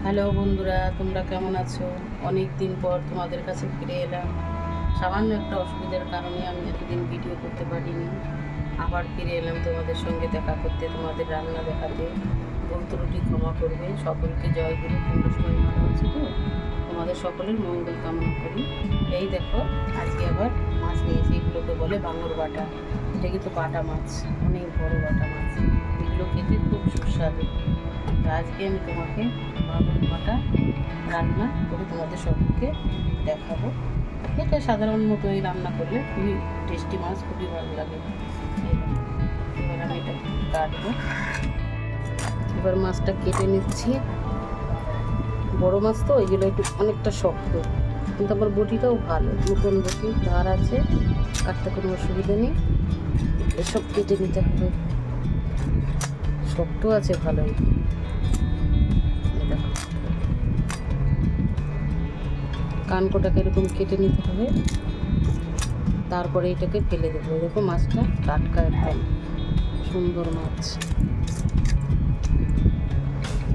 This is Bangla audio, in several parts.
হ্যালো বন্ধুরা, তোমরা কেমন আছো? অনেক দিন পর তোমাদের কাছে ফিরে এলাম। সামান্য একটা অসুবিধার কারণে আমি এতদিন ভিডিও করতে পারিনি। আবার ফিরে এলাম তোমাদের সঙ্গে দেখা করতে, তোমাদের রান্না দেখাতে। ভুল ত্রুটি ক্ষমা করবে। সকলকে জয় গুরু। তোমরা সবাই ভালো আছো তো? তোমাদের সকলের মঙ্গল কামনা করি। এই দেখো, আজকে আবার মাছ নিয়েছি। এগুলোকে বলে বাঙর বাটা। এটা কিন্তু বাটা মাছ, অনেক বড় বাটা মাছ। এগুলো খেতে খুব সুস্বাদু। তো আজকে আমি তোমাকে বাঙর বাটা রান্না করে তোমাদের সকলকে দেখাবো। এটা সাধারণ মতোই রান্না করলে খুবই টেস্টি মাছ, খুবই ভালো লাগে। এবার আমি এটা কাটবো। এবার মাছটা কেটে নিচ্ছি। বড় মাছ তো ওইগুলো একটু অনেকটা শক্ত, কিন্তু আমার বটিটাও ভালো, নতুন বটি, ধার আছে, কাটতে কোনো অসুবিধা নেই। এসব কেটে নিতে হবে। শক্ত আছে ভালোই। দেখো, কানকোটাকে এরকম কেটে নিতে হবে, তারপরে এটাকে ফেলে দেবো। দেখো মাছটা টাটকা, একদম সুন্দর মাছ।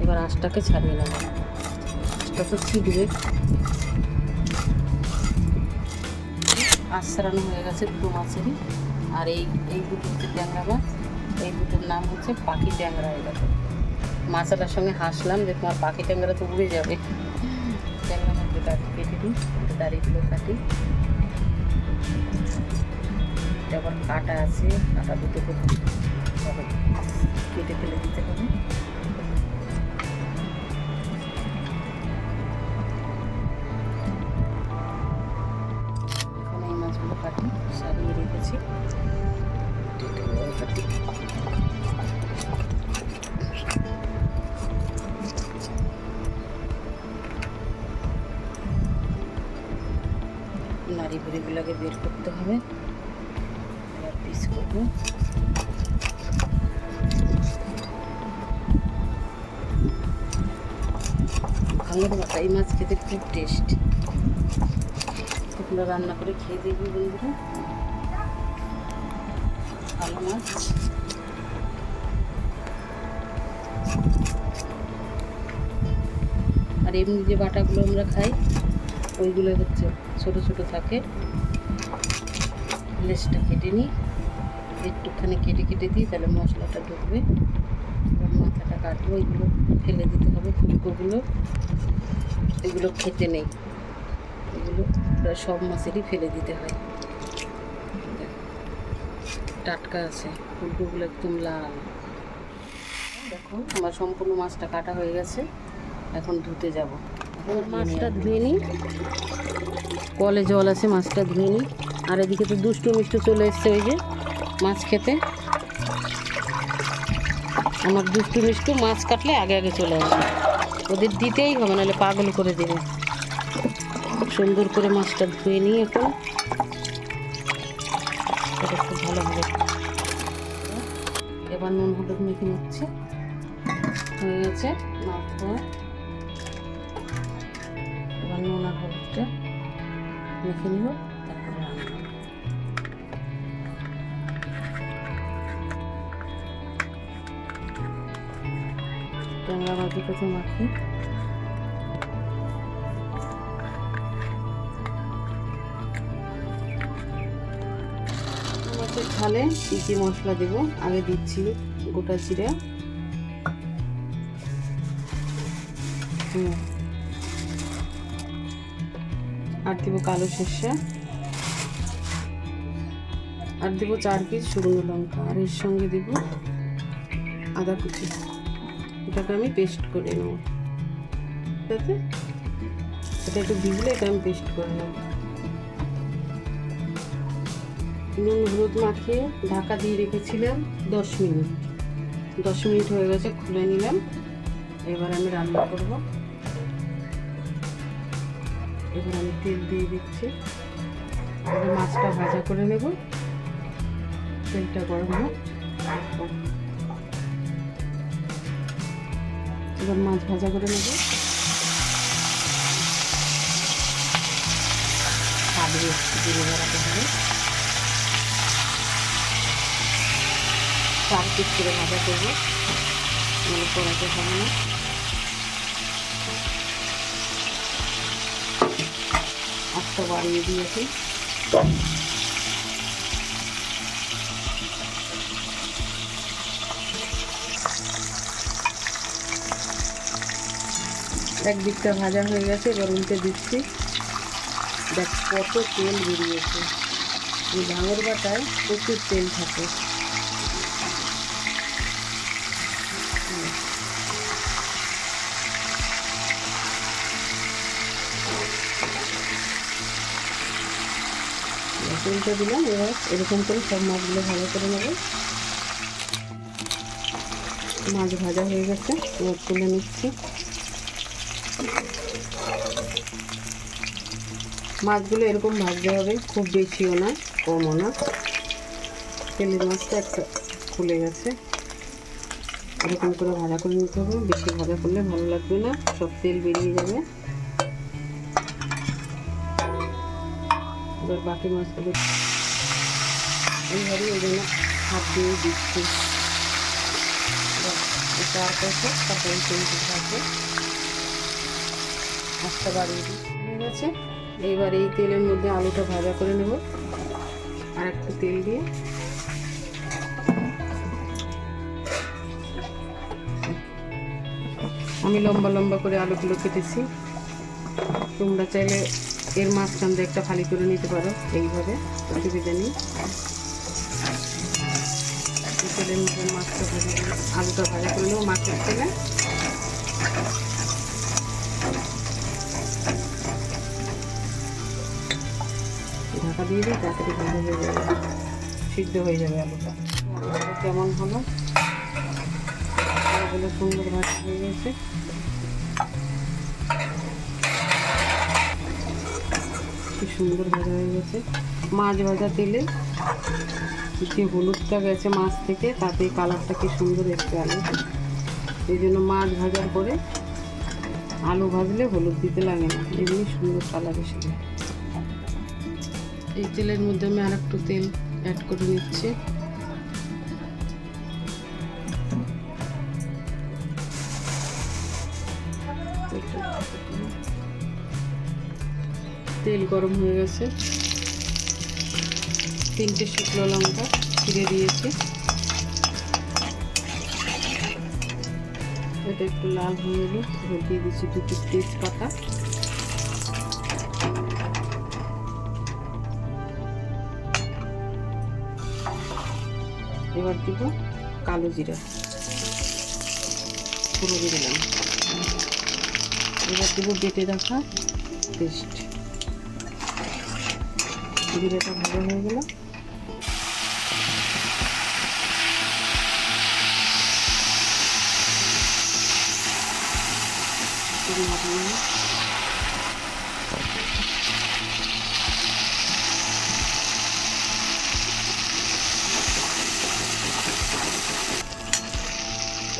এবার আঁশটাকে ছাড়িয়ে নেব। আঁশটা তো ছিটবে। আঁশ ছাড়ানো হয়ে গেছে দুটো মাছেরই। আর এই দুটো হচ্ছে ট্যাংরা মাছ। এই দুটোর নাম হচ্ছে পাখি ট্যাংরা। দেখো, মাছটার সঙ্গে হাসলাম যে তোমার পাখি ট্যাংরা তো উড়ে যাবে। ট্যাংরা মাছ দুটো কেটে দিই, দাড়িগুলো কাটি। আবার কাটা আছে, কাটা দুটো কেটে ফেলে দিতে হবে। এখন এই মাছগুলো কাটি, সারিয়ে রেখেছি। নাড়ি ভুড়িগুলোকে বের করতে হবে। এবার পিস করবো। ভাঙর বাটা এই মাছ খেতে খুব টেস্ট। তোমরা রান্না করে খেয়ে দেখবি বন্ধুরা, ভালো মাছ। আর এমনি যে বাটাগুলো আমরা খাই, ওইগুলো হচ্ছে ছোট ছোট থাকে। লেজটা কেটে নিই, একটুখানি কেটে কেটে দিই, তাহলে মশলাটা ঢুকবে। এবার মাথাটা কাটবো। এগুলো ফেলে দিতে হবে, ফুলকোগুলো। এগুলো খেতে নেই, এগুলো প্রায় সব মাছেরই ফেলে দিতে হয়। টাটকা আছে, ফুলকোগুলো একদম লাল। দেখো, আমার সম্পূর্ণ মাছটা কাটা হয়ে গেছে। এখন ধুতে যাব। এখন মাছটা ধুয়ে নিই। কলে জল আছে, মাছটা ধুয়ে নিই। আর এদিকে তো দুষ্টু মিষ্টু চলে এসছে, ওই যে মাছ খেতে। আমার দুষ্টু মিষ্টু মাছ কাটলে আগে আগে চলে আসে। ওদের দিতেই হবে, নাহলে পাগল করে দেবে। সুন্দর করে মাছটা ধুয়ে নিই এখন। এটা খুব ভালো হবে। এবার নুন হলুদ মেখে নিচ্ছি। হয়ে গেছে মাছ ধোয়া। এবার নুন আর হলুদটা মেখে নিব, তারপরে রান্না। ট্যাংরা মাছ দুটোতে মাখি। মাছের ঝালে কী কী মশলা দেবো আগে দিচ্ছি। গোটা জিরা, আর দেবো কালো সর্ষে, আর দেবো 4 পিস শুকনো লঙ্কা, আর এর সঙ্গে দেবো আদা কুচি। এটাকে আমি পেস্ট করে নেব। ঠিক আছে, এটা একটু ভিজলে এটা আমি পেস্ট করে নেব। নুন হলুদ মাখিয়ে ঢাকা দিয়ে রেখেছিলাম 10 মিনিট। 10 মিনিট হয়ে গেছে, খুলে নিলাম। এবার আমি রান্না করব। এবার আমি তেল দিয়ে দিচ্ছি। এবার মাছটা ভাজা করে নেব। তেলটা গরম হোক। এবার মাছ ভাজা করে নেব। কালিয়ে জিরে বাড়াতে হবে। 4 পিস করে ভাজা করবো, মানে পোড়াতে হবে না। আঁচটা বাড়িয়ে দিয়েছি। একদিকটা ভাজা হয়ে গেছে, এবার উল্টে দিচ্ছি। দেখ কত তেল বেরিয়েছে। এই ভাঙর বাটায় প্রচুর তেল থাকে। তেলটা দিলাম। এবার এরকম করে সব মাছগুলো ভালো করে নেব। মাছ ভাজা হয়ে গেছে, এবার তুলে নিচ্ছি। মাছগুলো এরকম ভাজতে হবে, খুব বেশিও না কমও না। তেলের মাছটা একটা খুলে গেছে, এরকম করে ভাজা করে নিতে হবে। বেশি ভাজা করলে ভালো লাগবে না, সব তেল বেরিয়ে যাবে। এবার বাকি মাছগুলো এইভাবে ওই জন্য হাত দিয়ে দিচ্ছি। চার পাশে তারপরে তেলটি থাকবে, আস্তে বাড়িয়ে দিই। হয়ে গেছে। এইবার এই তেলের মধ্যে আলুটা ভাজা করে নেব। আর একটু তেল দিয়ে আমি লম্বা লম্বা করে আলুগুলো কেটেছি। তোমরা চাইলে এর মাঝখান দিয়ে একটা ফালি করে নিতে পারো, এইভাবে অসুবিধা নেই। তেলের মধ্যে মাছটা ভাজা করে আলুটা ভাজা করে নেবো মাছের তেলে। ঢাকা দিয়ে দিই, তাড়াতাড়ি ভাজা হয়ে যাবে, সিদ্ধ হয়ে যাবে আলুটা। কেমন হলো? আলুগুলো সুন্দর ভাজা হয়ে গেছে। কি সুন্দর ভাজা হয়ে গেছে। মাছ ভাজা তেলে যে হলুদটা গেছে মাছ থেকে, তাতে কালারটা কি সুন্দর এসছে আলু। এই জন্য মাছ ভাজার পরে আলু ভাজলে হলুদ দিতে লাগে না, এমনি সুন্দর কালার এসে যায়। এই তেলের মধ্যে আমি আর একটু তেল অ্যাড করে নিচ্ছি। তেল গরম হয়ে গেছে, 3টে শুকনো লঙ্কা ছিঁড়ে দিয়েছি। এটা একটু লাল হয়ে এলো, এবার দিয়ে দিচ্ছি 2টি তেজপাতা। এবার দিব কালো জিরা, পুরো দিয়ে দিলাম। এবার দিব বেটে রাখা পেস্ট। জিরাটা ভালো হয়ে গেল।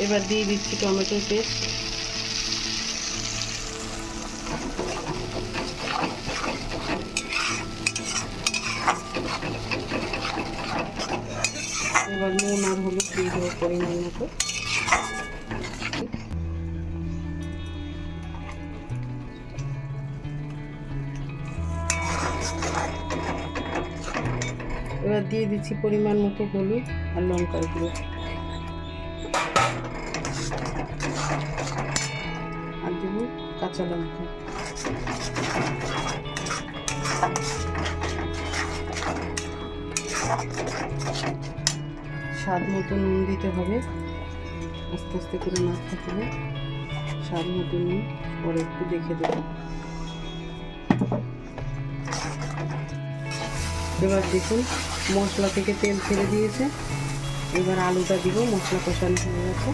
এবার দিয়ে দিচ্ছি টমেটো পেস্ট। এবার নুন আর হলুদ দিয়ে দেবো পরিমাণ মতো। এবার দিয়ে দিচ্ছি পরিমাণ মতো হলুদ আর লঙ্কার গুঁড়ো, আর দেব কাঁচা লঙ্কা। স্বাদ মতো নুন দিতে হবে, আস্তে আস্তে করে নাড়তে হবে। স্বাদ মতো নুন পরে একটু দেখে দেব। এবার দেখুন মশলা থেকে তেল ছেড়ে দিয়েছে। এবার আলুটা দিব, মশলা কষানো হয়ে গেছে।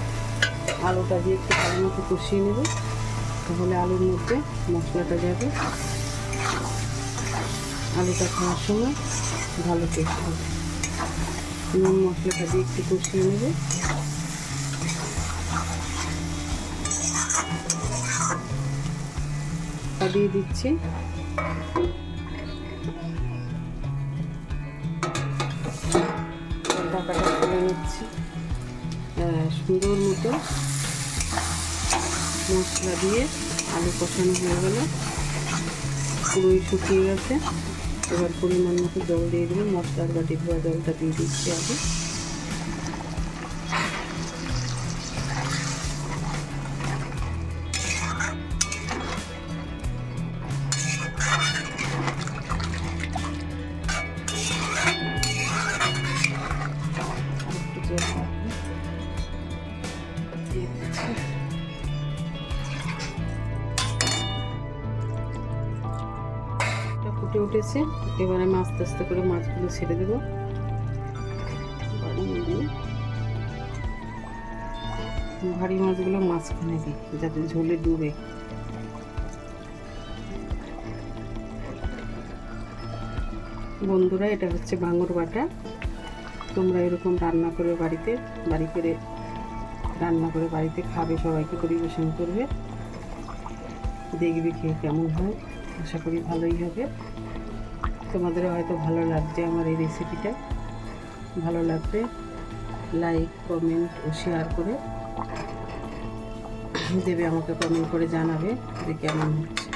আলুটা দিয়ে একটু ভালো মতো কষিয়ে নেব, তাহলে আলুর মধ্যে মশলাটা যাবে। আলুটা খাওয়ার সময় ভালো টেস্ট হবে। নুন মশলাটা দিয়ে একটু কষিয়ে নেবে। দিয়ে দিচ্ছি ঢাকাটা খুলে নিচ্ছি। সুন্দর মতো মশলা দিয়ে আলু কষানো হয়ে গেল। পুরোই শুকিয়ে গেছে। এবার পরিমাণ মতো জল দিয়ে দেবো, মশলার বাটি ধোয়া জলটা দিয়ে দিচ্ছি আগে। ফুটে উঠেছে, এবার আমি আস্তে আস্তে করে মাছগুলো ছেড়ে দেবো। ভারী মাছগুলো মাঝখানে দিই যাতে ঝোলে ডুবে। বন্ধুরা, এটা হচ্ছে ভাঙর বাটা। তোমরা এরকম রান্না করে বাড়িতে খাবে, সবাইকে পরিবেশন করবে, দেখবে খেয়ে কেমন হয়। আশা করি ভালোই হবে। তোমাদের হয়তো ভালো লাগছে আমার এই রেসিপিটা। ভালো লাগবে লাইক, কমেন্ট ও শেয়ার করে দেবে, আমাকে কমেন্ট করে জানাবে যে কেমন হচ্ছে।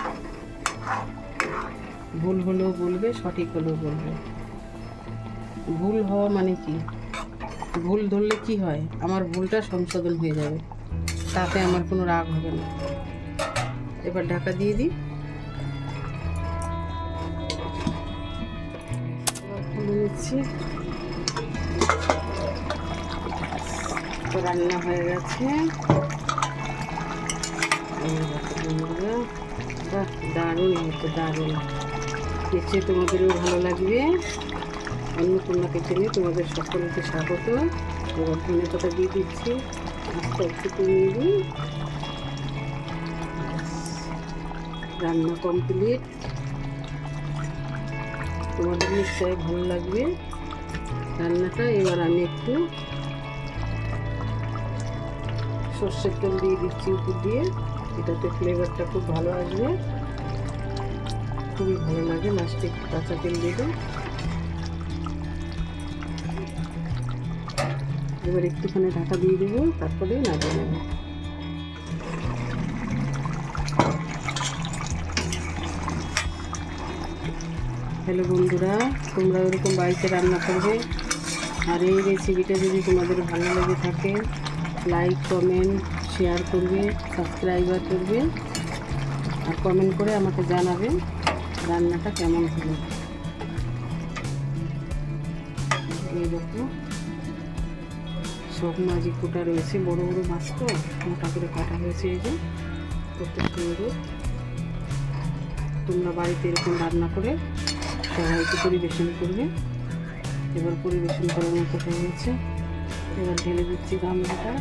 ভুল হলেও বলবে, সঠিক হলেও বলবে। ভুল হওয়া মানে কি, ভুল ধরলে কি হয়, আমার ভুলটা সংশোধন হয়ে যাবে, তাতে আমার কোনো রাগ হবে না। এবার ঢাকা দিয়ে দিই। খুলে নিচ্ছি। তো রান্না হয়ে গেছে। বাহ, দারুণ হচ্ছে, দারুণ। নিশ্চয়ই তোমাদেরও ভালো লাগবে। অন্নপূর্ণা কিচেনে তোমাদের সকলকে স্বাগত। এবার ধনে পাতা দিয়ে দিচ্ছি, আস্তে আস্তে কমিয়ে দিই। রান্না কমপ্লিট। তোমাদের নিশ্চয়ই ভালো লাগবে রান্নাটা। এবার আমি একটু সর্ষের তেল দিয়ে দিচ্ছি উপর দিয়ে, এটাতে ফ্লেভারটা খুব ভালো আসবে, খুবই ভালো লাগে। লাস্টে একটু কাঁচা তেল দেবো। এবার একটুখানি ঢাকা দিয়ে দেবো, তারপরে নামিয়ে নেব। হ্যালো বন্ধুরা, তোমরা ওরকম বাড়িতে রান্না করবে। আর এই রেসিপিটা যদি তোমাদের ভালো লেগে থাকে, লাইক, কমেন্ট, শেয়ার করবে, সাবস্ক্রাইবার করবে, আর কমেন্ট করে আমাকে জানাবে রান্নাটা কেমন হলো। এই দেখো, সব মাঝি কোটা রয়েছে, বড় বড় মাছ তো মোটা করে কাটা হয়েছে। এই যে কত সুন্দর। তোমরা বাড়িতে এরকম রান্না করে সবাইকে পরিবেশন করবে। এবার পরিবেশন করার মতো হয়ে গেছে। এবার ঢেলে দিচ্ছি গামলাটা।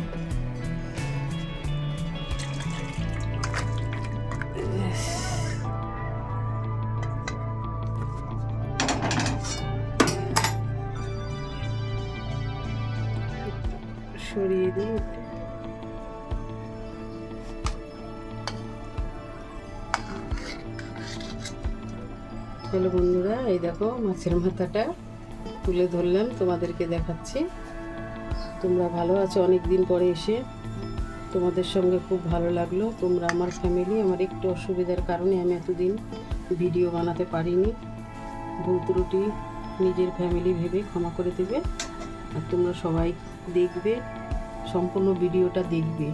সরিয়ে দিই। হ্যালো বন্ধুরা, এই দেখো মাছের মাথাটা তুলে ধরলাম, তোমাদেরকে দেখাচ্ছি। তোমরা ভালো আছো? অনেক দিন পরে এসে তোমাদের সঙ্গে খুব ভালো লাগলো। তোমরা আমার ফ্যামিলি। আমার একটু অসুবিধার কারণে আমি এতদিন ভিডিও বানাতে পারিনি। ভুল ত্রুটি নিজের ফ্যামিলি ভেবে ক্ষমা করে দেবে। আর তোমরা সবাই দেখবে, সম্পূর্ণ ভিডিওটা দেখবে,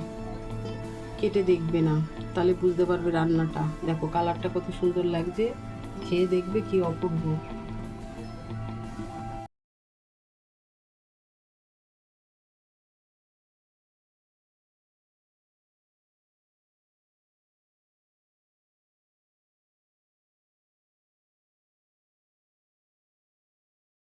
কেটে দেখবে না, তাহলে বুঝতে পারবে রান্নাটা। দেখো কালারটা কত সুন্দর লাগছে, খেয়ে দেখবে কি অপূর্ব।